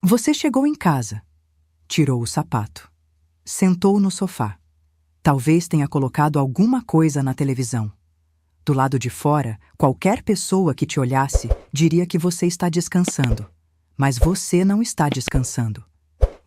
Você chegou em casa, tirou o sapato, sentou no sofá. Talvez tenha colocado alguma coisa na televisão. Do lado de fora, qualquer pessoa que te olhasse diria que você está descansando. Mas você não está descansando.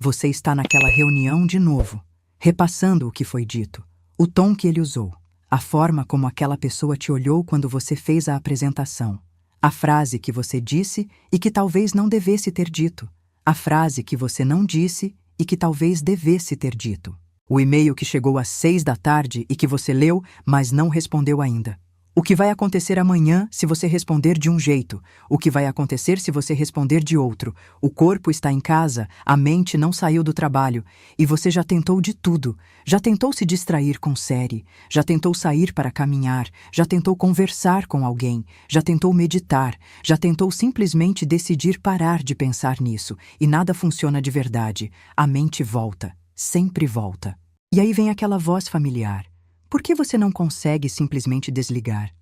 Você está naquela reunião de novo, repassando o que foi dito, o tom que ele usou, a forma como aquela pessoa te olhou quando você fez a apresentação, a frase que você disse e que talvez não devesse ter dito, a frase que você não disse e que talvez devesse ter dito. O e-mail que chegou às 6 da tarde e que você leu, mas não respondeu ainda. O que vai acontecer amanhã se você responder de um jeito? O que vai acontecer se você responder de outro? O corpo está em casa, a mente não saiu do trabalho. E você já tentou de tudo. Já tentou se distrair com série. Já tentou sair para caminhar. Já tentou conversar com alguém. Já tentou meditar. Já tentou simplesmente decidir parar de pensar nisso. E nada funciona de verdade. A mente volta. Sempre volta. E aí vem aquela voz familiar. Por que você não consegue simplesmente desligar?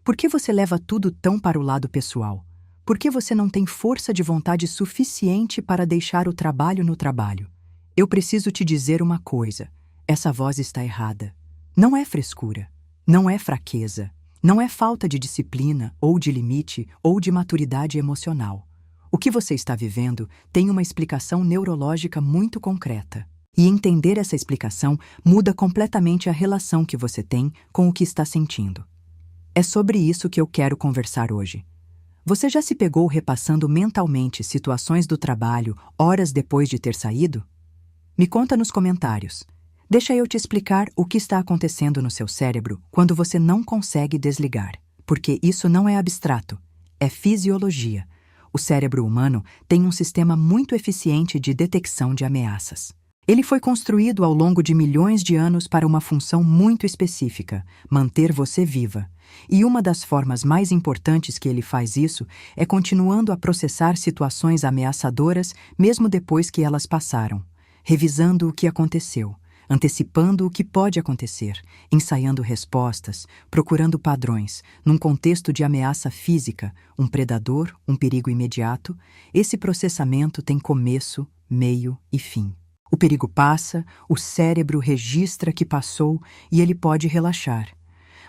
Por que você leva tudo tão para o lado pessoal? Por que você não tem força de vontade suficiente para deixar o trabalho no trabalho? Eu preciso te dizer uma coisa. Essa voz está errada. Não é frescura. Não é fraqueza. Não é falta de disciplina, ou de limite, ou de maturidade emocional. O que você está vivendo tem uma explicação neurológica muito concreta. E entender essa explicação muda completamente a relação que você tem com o que está sentindo. É sobre isso que eu quero conversar hoje. Você já se pegou repassando mentalmente situações do trabalho horas depois de ter saído? Me conta nos comentários. Deixa eu te explicar o que está acontecendo no seu cérebro quando você não consegue desligar. Porque isso não é abstrato, é fisiologia. O cérebro humano tem um sistema muito eficiente de detecção de ameaças. Ele foi construído ao longo de milhões de anos para uma função muito específica, manter você viva. E uma das formas mais importantes que ele faz isso é continuando a processar situações ameaçadoras mesmo depois que elas passaram, revisando o que aconteceu, antecipando o que pode acontecer, ensaiando respostas, procurando padrões. Num contexto de ameaça física, um predador, um perigo imediato, esse processamento tem começo, meio e fim. O perigo passa, o cérebro registra que passou e ele pode relaxar.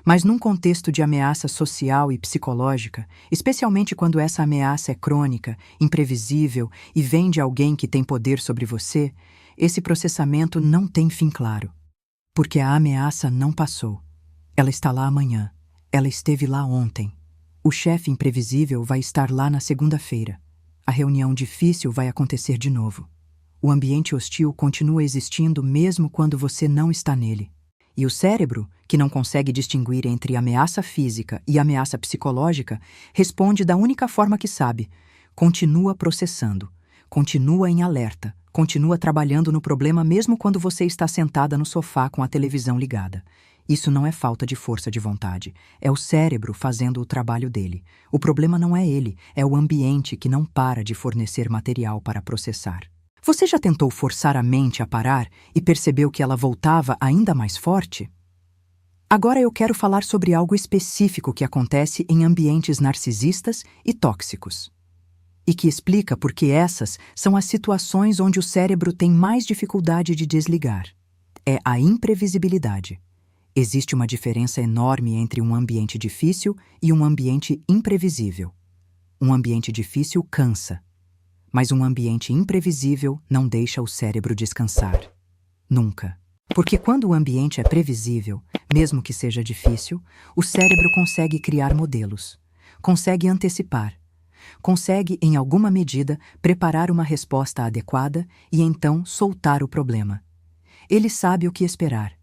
Mas num contexto de ameaça social e psicológica, especialmente quando essa ameaça é crônica, imprevisível e vem de alguém que tem poder sobre você, esse processamento não tem fim claro. Porque a ameaça não passou. Ela está lá amanhã. Ela esteve lá ontem. O chefe imprevisível vai estar lá na segunda-feira. A reunião difícil vai acontecer de novo. O ambiente hostil continua existindo mesmo quando você não está nele. E o cérebro, que não consegue distinguir entre ameaça física e ameaça psicológica, responde da única forma que sabe. Continua processando, continua em alerta, continua trabalhando no problema mesmo quando você está sentada no sofá com a televisão ligada. Isso não é falta de força de vontade, é o cérebro fazendo o trabalho dele. O problema não é ele, é o ambiente que não para de fornecer material para processar. Você já tentou forçar a mente a parar e percebeu que ela voltava ainda mais forte? Agora eu quero falar sobre algo específico que acontece em ambientes narcisistas e tóxicos. E que explica por que essas são as situações onde o cérebro tem mais dificuldade de desligar. É a imprevisibilidade. Existe uma diferença enorme entre um ambiente difícil e um ambiente imprevisível. Um ambiente difícil cansa. Mas um ambiente imprevisível não deixa o cérebro descansar. Nunca. Porque quando o ambiente é previsível, mesmo que seja difícil, o cérebro consegue criar modelos, consegue antecipar, consegue, em alguma medida, preparar uma resposta adequada e então soltar o problema. Ele sabe o que esperar.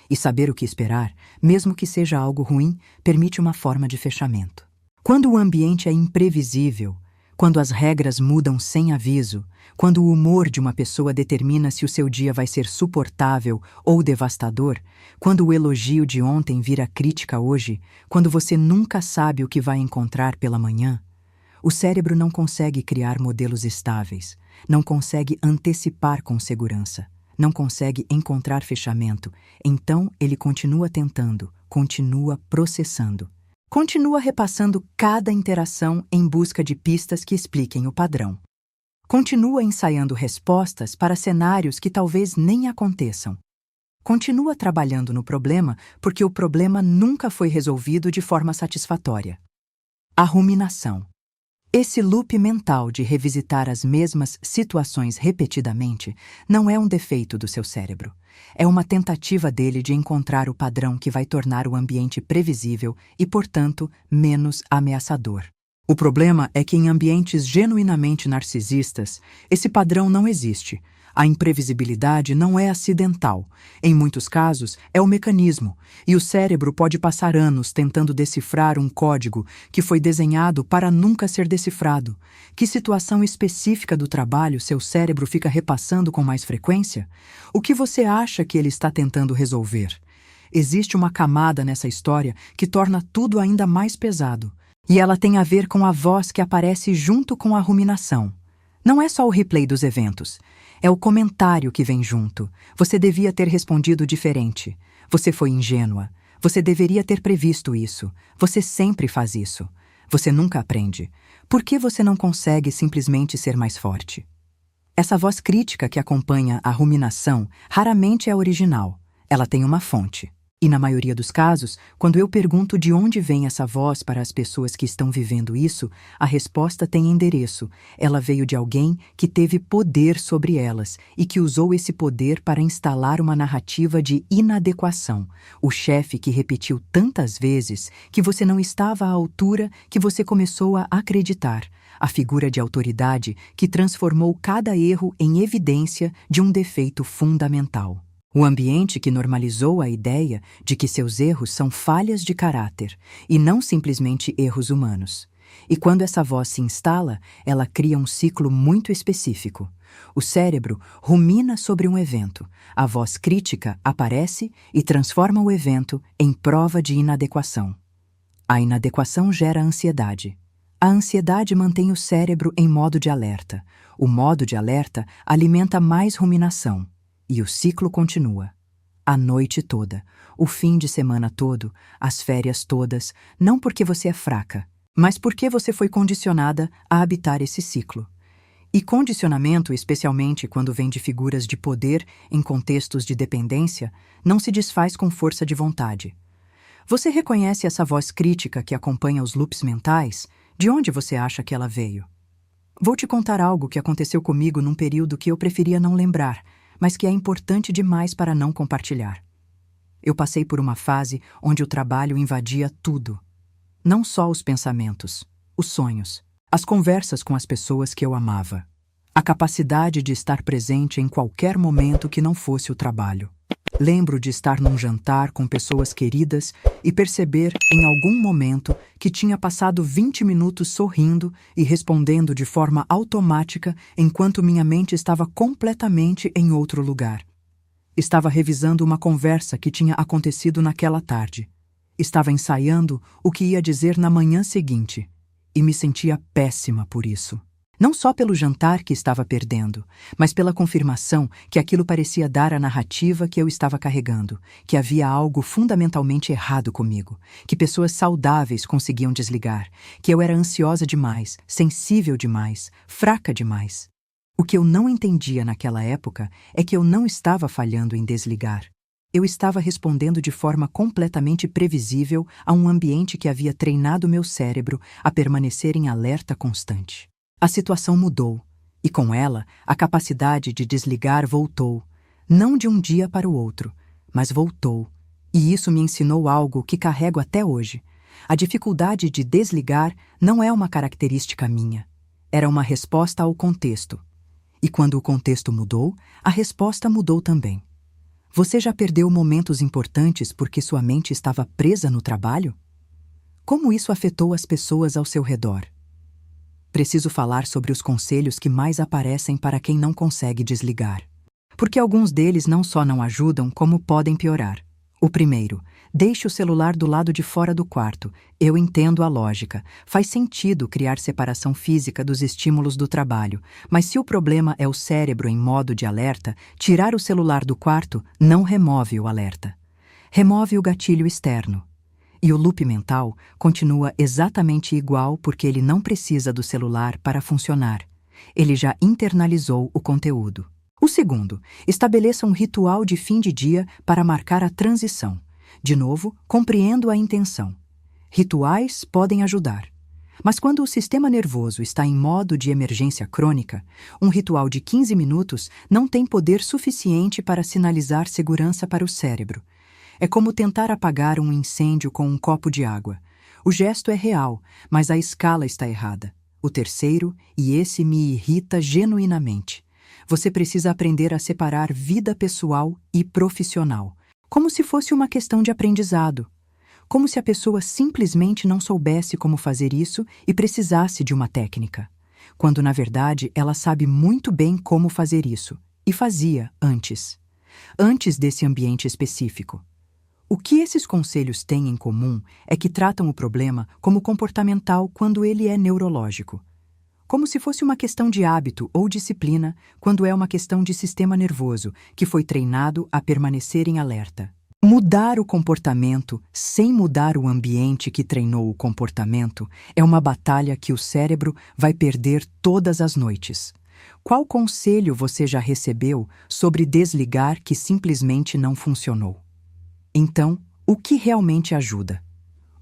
E saber o que esperar, mesmo que seja algo ruim, permite uma forma de fechamento. Quando o ambiente é imprevisível, quando as regras mudam sem aviso, quando o humor de uma pessoa determina se o seu dia vai ser suportável ou devastador, quando o elogio de ontem vira crítica hoje, quando você nunca sabe o que vai encontrar pela manhã, o cérebro não consegue criar modelos estáveis, não consegue antecipar com segurança, não consegue encontrar fechamento, então ele continua tentando, continua processando. Continua repassando cada interação em busca de pistas que expliquem o padrão. Continua ensaiando respostas para cenários que talvez nem aconteçam. Continua trabalhando no problema porque o problema nunca foi resolvido de forma satisfatória. A ruminação. Esse loop mental de revisitar as mesmas situações repetidamente não é um defeito do seu cérebro. É uma tentativa dele de encontrar o padrão que vai tornar o ambiente previsível e, portanto, menos ameaçador. O problema é que em ambientes genuinamente narcisistas, esse padrão não existe. A imprevisibilidade não é acidental. Em muitos casos, é o mecanismo, e o cérebro pode passar anos tentando decifrar um código que foi desenhado para nunca ser decifrado. Que situação específica do trabalho seu cérebro fica repassando com mais frequência? O que você acha que ele está tentando resolver? Existe uma camada nessa história que torna tudo ainda mais pesado, e ela tem a ver com a voz que aparece junto com a ruminação. Não é só o replay dos eventos. É o comentário que vem junto. Você devia ter respondido diferente. Você foi ingênua. Você deveria ter previsto isso. Você sempre faz isso. Você nunca aprende. Por que você não consegue simplesmente ser mais forte? Essa voz crítica que acompanha a ruminação raramente é original. Ela tem uma fonte. E na maioria dos casos, quando eu pergunto de onde vem essa voz para as pessoas que estão vivendo isso, a resposta tem endereço. Ela veio de alguém que teve poder sobre elas e que usou esse poder para instalar uma narrativa de inadequação. O chefe que repetiu tantas vezes que você não estava à altura que você começou a acreditar. A figura de autoridade que transformou cada erro em evidência de um defeito fundamental. O ambiente que normalizou a ideia de que seus erros são falhas de caráter e não simplesmente erros humanos. E quando essa voz se instala, ela cria um ciclo muito específico. O cérebro rumina sobre um evento, a voz crítica aparece e transforma o evento em prova de inadequação. A inadequação gera ansiedade. A ansiedade mantém o cérebro em modo de alerta. O modo de alerta alimenta mais ruminação. E o ciclo continua. A noite toda, o fim de semana todo, as férias todas, não porque você é fraca, mas porque você foi condicionada a habitar esse ciclo. E condicionamento, especialmente quando vem de figuras de poder em contextos de dependência, não se desfaz com força de vontade. Você reconhece essa voz crítica que acompanha os loops mentais? De onde você acha que ela veio? Vou te contar algo que aconteceu comigo num período que eu preferia não lembrar, mas que é importante demais para não compartilhar. Eu passei por uma fase onde o trabalho invadia tudo. Não só os pensamentos, os sonhos, as conversas com as pessoas que eu amava. A capacidade de estar presente em qualquer momento que não fosse o trabalho. Lembro de estar num jantar com pessoas queridas e perceber, em algum momento, que tinha passado 20 minutos sorrindo e respondendo de forma automática enquanto minha mente estava completamente em outro lugar. Estava revisando uma conversa que tinha acontecido naquela tarde. Estava ensaiando o que ia dizer na manhã seguinte e me sentia péssima por isso. Não só pelo jantar que estava perdendo, mas pela confirmação que aquilo parecia dar a narrativa que eu estava carregando, que havia algo fundamentalmente errado comigo, que pessoas saudáveis conseguiam desligar, que eu era ansiosa demais, sensível demais, fraca demais. O que eu não entendia naquela época é que eu não estava falhando em desligar. Eu estava respondendo de forma completamente previsível a um ambiente que havia treinado meu cérebro a permanecer em alerta constante. A situação mudou, e com ela, a capacidade de desligar voltou, não de um dia para o outro, mas voltou, e isso me ensinou algo que carrego até hoje. A dificuldade de desligar não é uma característica minha, era uma resposta ao contexto. E quando o contexto mudou, a resposta mudou também. Você já perdeu momentos importantes porque sua mente estava presa no trabalho? Como isso afetou as pessoas ao seu redor? Preciso falar sobre os conselhos que mais aparecem para quem não consegue desligar. Porque alguns deles não só não ajudam, como podem piorar. O primeiro, deixe o celular do lado de fora do quarto. Eu entendo a lógica. Faz sentido criar separação física dos estímulos do trabalho. Mas se o problema é o cérebro em modo de alerta, tirar o celular do quarto não remove o alerta. Remove o gatilho externo. E o loop mental continua exatamente igual porque ele não precisa do celular para funcionar. Ele já internalizou o conteúdo. O segundo, estabeleça um ritual de fim de dia para marcar a transição. De novo, compreendo a intenção. Rituais podem ajudar. Mas quando o sistema nervoso está em modo de emergência crônica, um ritual de 15 minutos não tem poder suficiente para sinalizar segurança para o cérebro. É como tentar apagar um incêndio com um copo de água. O gesto é real, mas a escala está errada. O terceiro, e esse me irrita genuinamente. Você precisa aprender a separar vida pessoal e profissional, como se fosse uma questão de aprendizado. Como se a pessoa simplesmente não soubesse como fazer isso e precisasse de uma técnica, quando na verdade ela sabe muito bem como fazer isso, e fazia antes desse ambiente específico. O que esses conselhos têm em comum é que tratam o problema como comportamental quando ele é neurológico, como se fosse uma questão de hábito ou disciplina quando é uma questão de sistema nervoso que foi treinado a permanecer em alerta. Mudar o comportamento sem mudar o ambiente que treinou o comportamento é uma batalha que o cérebro vai perder todas as noites. Qual conselho você já recebeu sobre desligar que simplesmente não funcionou? Então, o que realmente ajuda?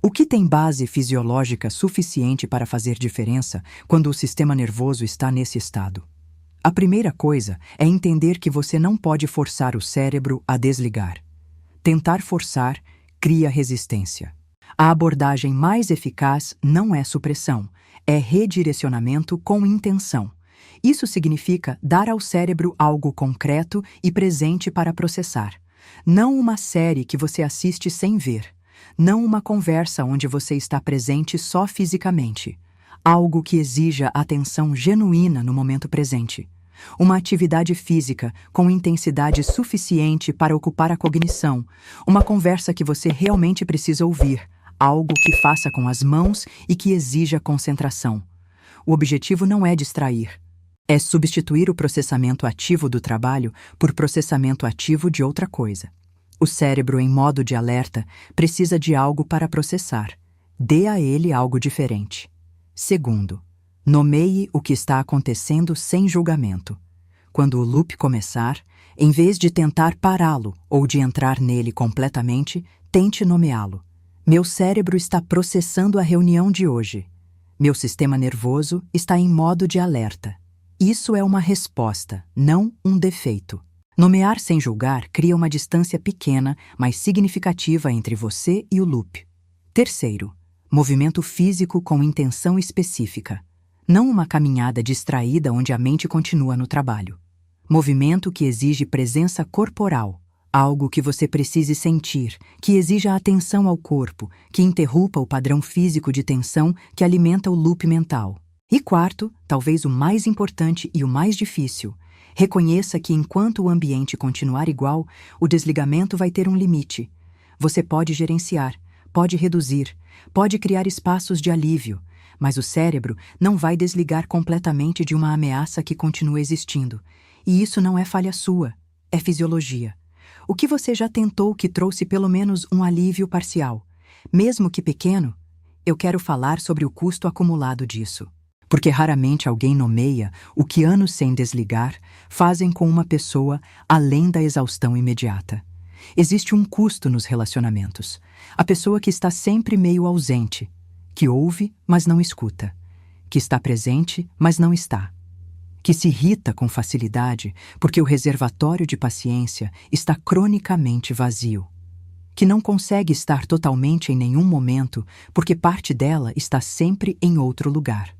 O que tem base fisiológica suficiente para fazer diferença quando o sistema nervoso está nesse estado? A primeira coisa é entender que você não pode forçar o cérebro a desligar. Tentar forçar cria resistência. A abordagem mais eficaz não é supressão, é redirecionamento com intenção. Isso significa dar ao cérebro algo concreto e presente para processar. Não uma série que você assiste sem ver. Não uma conversa onde você está presente só fisicamente. Algo que exija atenção genuína no momento presente. Uma atividade física com intensidade suficiente para ocupar a cognição. Uma conversa que você realmente precisa ouvir. Algo que faça com as mãos e que exija concentração. O objetivo não é distrair. É substituir o processamento ativo do trabalho por processamento ativo de outra coisa. O cérebro em modo de alerta precisa de algo para processar. Dê a ele algo diferente. Segundo, nomeie o que está acontecendo sem julgamento. Quando o loop começar, em vez de tentar pará-lo ou de entrar nele completamente, tente nomeá-lo. Meu cérebro está processando a reunião de hoje. Meu sistema nervoso está em modo de alerta. Isso é uma resposta, não um defeito. Nomear sem julgar cria uma distância pequena, mas significativa entre você e o loop. Terceiro, movimento físico com intenção específica. Não uma caminhada distraída onde a mente continua no trabalho. Movimento que exige presença corporal, algo que você precise sentir, que exija atenção ao corpo, que interrompa o padrão físico de tensão que alimenta o loop mental. E quarto, talvez o mais importante e o mais difícil, reconheça que enquanto o ambiente continuar igual, o desligamento vai ter um limite. Você pode gerenciar, pode reduzir, pode criar espaços de alívio, mas o cérebro não vai desligar completamente de uma ameaça que continua existindo. E isso não é falha sua, é fisiologia. O que você já tentou que trouxe pelo menos um alívio parcial, mesmo que pequeno? Eu quero falar sobre o custo acumulado disso. Porque raramente alguém nomeia o que anos sem desligar fazem com uma pessoa além da exaustão imediata. Existe um custo nos relacionamentos. A pessoa que está sempre meio ausente, que ouve, mas não escuta, que está presente, mas não está, que se irrita com facilidade porque o reservatório de paciência está cronicamente vazio, que não consegue estar totalmente em nenhum momento porque parte dela está sempre em outro lugar.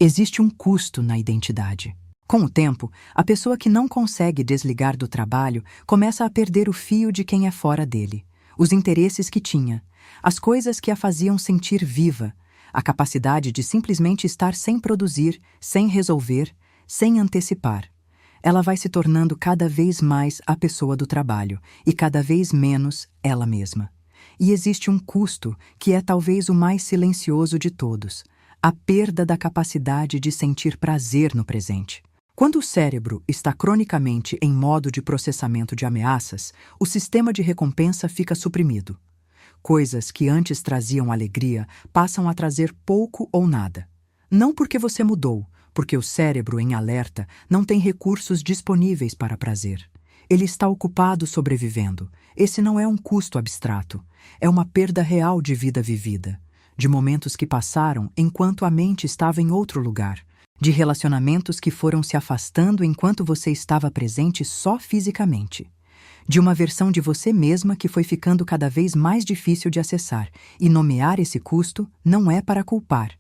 Existe um custo na identidade. Com o tempo, a pessoa que não consegue desligar do trabalho começa a perder o fio de quem é fora dele, os interesses que tinha, as coisas que a faziam sentir viva, a capacidade de simplesmente estar sem produzir, sem resolver, sem antecipar. Ela vai se tornando cada vez mais a pessoa do trabalho e cada vez menos ela mesma. E existe um custo que é talvez o mais silencioso de todos: a perda da capacidade de sentir prazer no presente. Quando o cérebro está cronicamente em modo de processamento de ameaças, o sistema de recompensa fica suprimido. Coisas que antes traziam alegria passam a trazer pouco ou nada. Não porque você mudou, porque o cérebro em alerta não tem recursos disponíveis para prazer. Ele está ocupado sobrevivendo. Esse não é um custo abstrato, é uma perda real de vida vivida, de momentos que passaram enquanto a mente estava em outro lugar, de relacionamentos que foram se afastando enquanto você estava presente só fisicamente, de uma versão de você mesma que foi ficando cada vez mais difícil de acessar, e nomear esse custo não é para culpar,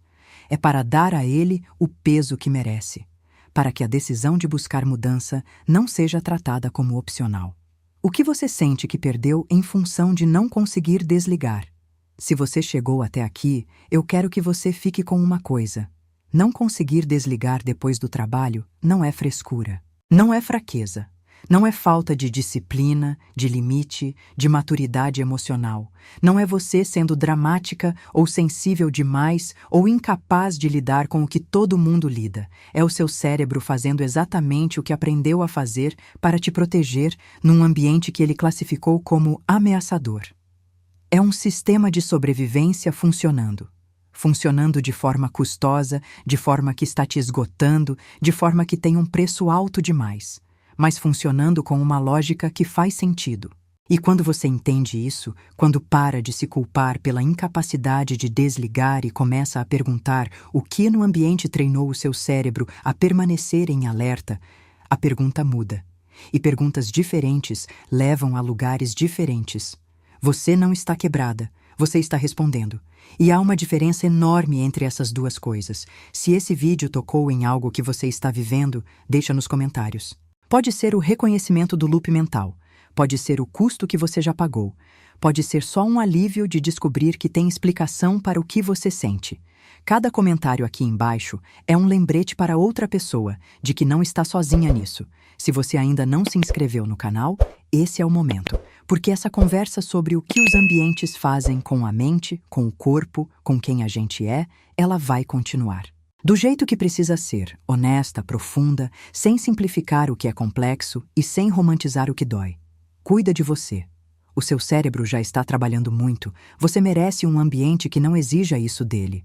é para dar a ele o peso que merece, para que a decisão de buscar mudança não seja tratada como opcional. O que você sente que perdeu em função de não conseguir desligar? Se você chegou até aqui, eu quero que você fique com uma coisa. Não conseguir desligar depois do trabalho não é frescura, não é fraqueza. Não é falta de disciplina, de limite, de maturidade emocional. Não é você sendo dramática ou sensível demais ou incapaz de lidar com o que todo mundo lida. É o seu cérebro fazendo exatamente o que aprendeu a fazer para te proteger num ambiente que ele classificou como ameaçador. É um sistema de sobrevivência funcionando. Funcionando de forma custosa, de forma que está te esgotando, de forma que tem um preço alto demais, mas funcionando com uma lógica que faz sentido. E quando você entende isso, quando para de se culpar pela incapacidade de desligar e começa a perguntar o que no ambiente treinou o seu cérebro a permanecer em alerta, a pergunta muda. E perguntas diferentes levam a lugares diferentes. Você não está quebrada, você está respondendo. E há uma diferença enorme entre essas duas coisas. Se esse vídeo tocou em algo que você está vivendo, deixa nos comentários. Pode ser o reconhecimento do loop mental, pode ser o custo que você já pagou, pode ser só um alívio de descobrir que tem explicação para o que você sente. Cada comentário aqui embaixo é um lembrete para outra pessoa de que não está sozinha nisso. Se você ainda não se inscreveu no canal, esse é o momento, porque essa conversa sobre o que os ambientes fazem com a mente, com o corpo, com quem a gente é, ela vai continuar. Do jeito que precisa ser, honesta, profunda, sem simplificar o que é complexo e sem romantizar o que dói. Cuida de você. O seu cérebro já está trabalhando muito. Você merece um ambiente que não exija isso dele.